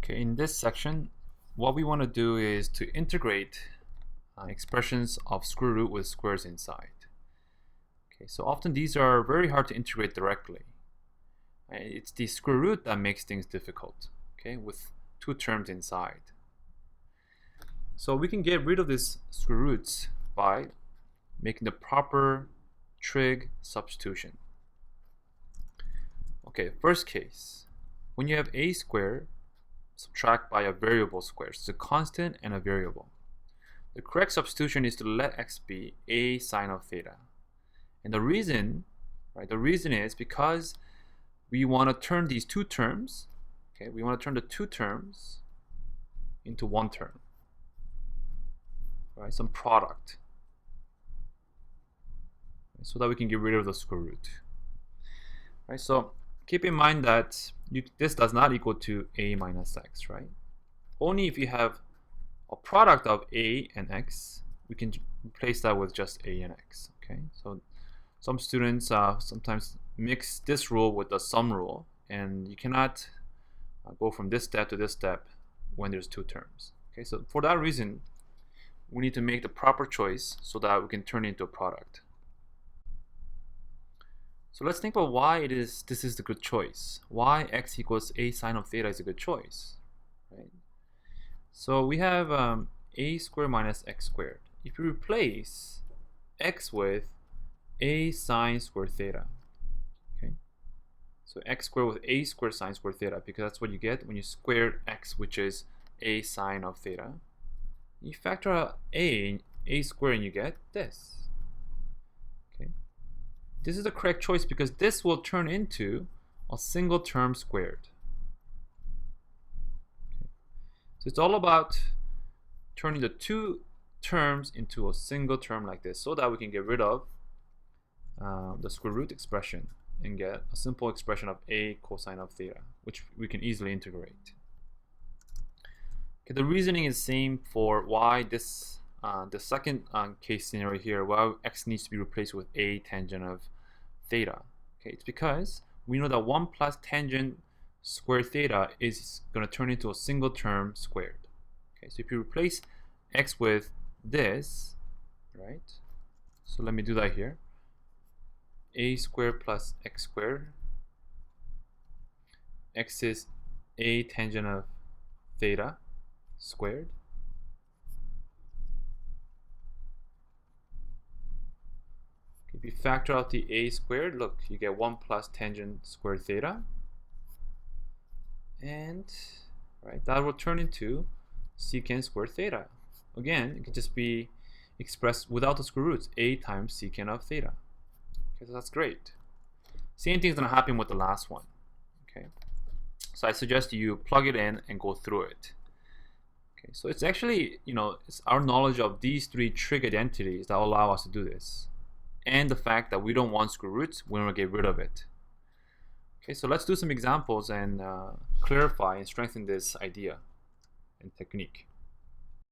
Okay, in this section, what we want to do is to integrate expressions of square root with squares inside. Okay, so often these are very hard to integrate directly. It's the square root that makes things difficult, okay, with two terms inside. So we can get rid of these square roots by making the proper trig substitution. Okay, first case, when you have a squared, subtract by a variable square. So it's a constant and a variable. The correct substitution is to let x be a sine of theta. And the reason is because we want to turn these two terms, okay, we want to turn the two terms into one term, right? Some product, right? So that we can get rid of the square root, right? So keep in mind that this does not equal to a minus x, right? Only if you have a product of a and x, we can replace that with just a and x, okay? So some students sometimes mix this rule with the sum rule, and you cannot go from this step to this step when there's two terms. Okay, so for that reason, we need to make the proper choice so that we can turn it into a product. So let's think about why this is the good choice. Why x equals a sine of theta is a good choice, right? So we have a squared minus x squared. If you replace x with a sine squared theta, okay? So x squared with a squared sine squared theta, because that's what you get when you square x, which is a sine of theta. You factor out a squared and you get this. Okay, this is the correct choice because this will turn into a single term squared. Okay. So it's all about turning the two terms into a single term like this, so that we can get rid of the square root expression and get a simple expression of a cosine of theta, which we can easily integrate. Okay, the reasoning is same for why this the second case scenario here, why x needs to be replaced with a tangent of theta. Okay, it's because we know that 1 plus tangent squared theta is going to turn into a single term squared. Okay, so if you replace x with this, right? So let me do that here. A squared plus x squared. X is a tangent of theta squared. If you factor out the a squared, look, you get 1 plus tangent squared theta. And right, that will turn into secant squared theta. Again, it can just be expressed without the square roots, a times secant of theta. Okay, so that's great. Same thing is going to happen with the last one. Okay, so I suggest you plug it in and go through it. Okay, so it's actually, it's our knowledge of these three trig identities that allow us to do this, and the fact that we don't want square roots, we want to get rid of it. Okay, so let's do some examples and clarify and strengthen this idea and technique.